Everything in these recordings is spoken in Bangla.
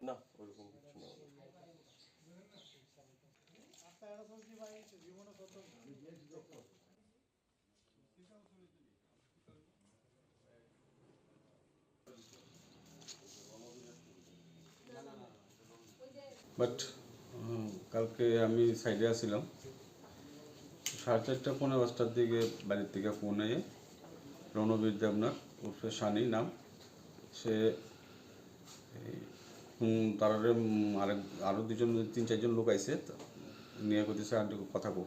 না ওরকম কিছু না। বাট কালকে আমি সাইডে আসছিলাম, 4:30-5:45টার দিকে বাড়ির থেকে ফোন এসে রণবীর দেবনাথ উর্ফে শানি নাম, সে তারারে আরও 3-4জন লোক আইসে নিয়ে করতেছে আন্টি কথা কো।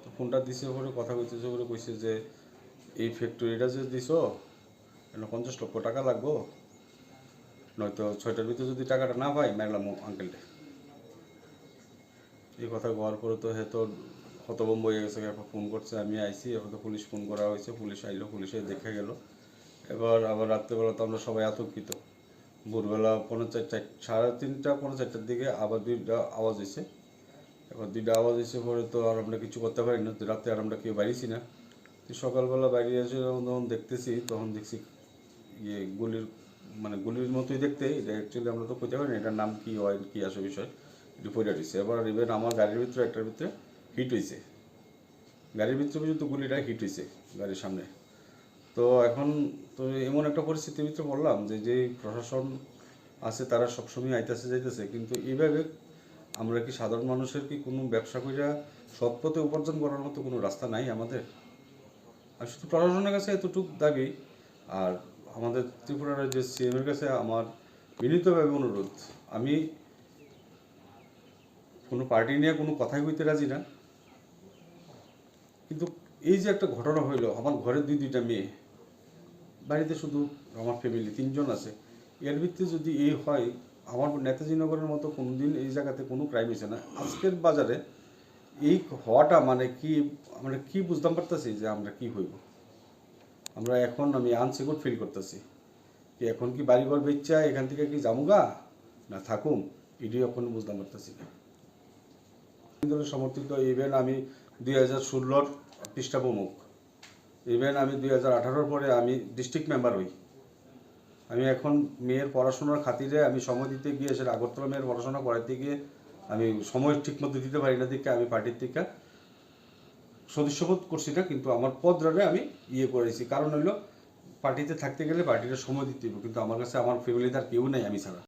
তো ফোনটা দিছে ওপরে কথা কইতেছে, ওপরে কইছে যে এই ফ্যাক্টরিটা যে দিছ এটা 50 লক্ষ টাকা লাগবো, নয়তো 6টার ভিতরে যদি টাকাটা না পাই মারলাম আঙ্কেলটা। এই কথা হওয়ার পরে তো তো হতভম্ব হয়ে গেছে। এখন ফোন করছে, আমি আইসি, এখন তো পুলিশ ফোন করা হয়েছে, পুলিশ আইলো, পুলিশে দেখে গেল। এবার আবার রাত্রেবেলা তো আমরা সবাই আতঙ্কিত। ভোরবেলা 3:30-4:45টার দিকে আবার 2টা আওয়াজ হয়েছে। এবার 2টা আওয়াজ হয়েছে পরে তো আর আমরা কিছু করতে পারি না, রাতে আর আমরা কেউ বাড়িছি না। তো সকালবেলা বাইরে এসে যখন দেখতেছি তখন দেখছি গুলির মতোই দেখতে। এটা অ্যাকচুয়ালি আমরা তো কইতে পারি না এটার নাম কি হয়, কি আসে বিষয়, একটু পড়ে রয়েছে। এবার ইভেন আমার গাড়ির ভিতরে একটার ভিতরে হিট হয়েছে, গাড়ির ভিতরে পর্যন্ত গুলিটা হিট হয়েছে গাড়ির সামনে। তো এখন তো এমন একটা পরিস্থিতির ভিতরে পড়লাম যে প্রশাসন আছে তারা সবসময় আইতেছে যাইতেছে, কিন্তু এইভাবে আমরা কি সাধারণ মানুষের কি কোনো ব্যবসা কইরা সৎ পথে উপার্জন করার মতো কোনো রাস্তা নাই আমাদের? আর শুধু প্রশাসনের কাছে এতটুকু দাবি, আর আমাদের ত্রিপুরার যে সিএমের কাছে আমার বিনীতভাবে অনুরোধ, আমি কোনো পার্টি নিয়ে কোনো কথাই কইতে রাজি না, কিন্তু এই যে একটা ঘটনা হইলো, আমার ঘরে 2টা মেয়ে, বাড়িতে শুধু আমার ফ্যামিলি 3জন আছে, এর ভিত্তিতে যদি এই হয়, আমার নেতাজি নগরের মতো কোনো দিন এই জায়গাতে কোনো ক্রাইম হয়েছে না। আজকের বাজারে এই হওয়াটা মানে কি, আমরা কি বুঝতাম পারতেছি যে আমরা কি হইব। আমরা এখন আমি আনসিকিউর ফিল করতেছি কি এখন কি বাড়িঘর বেচা এখান থেকে কি যামুগা না থাকুম, এটিও এখন বুঝতাম পারতেছি না। সমর্থিত ইভেন আমি 2016-র পৃষ্ঠা প্রমুখ, ইভেন আমি 2018-র পরে আমি ডিস্ট্রিক্ট মেম্বার হই। আমি এখন মেয়ের পড়াশোনার খাতিরে আমি সময় দিতে গিয়ে সেটা আগরতলা মেয়ের পড়াশোনা করাতে গিয়ে আমি সময় ঠিকমতো দিতে পারি না, দিকে আমি পার্টির থেকে সদস্যবোধ করছি না, কিন্তু আমার পদরালে আমি করেছি। কারণ হইলো পার্টিতে থাকতে গেলে পার্টিটা সময় দিতে হবে, কিন্তু আমার কাছে আমার ফ্যামিলিতে আর কেউ নেই আমি ছাড়া।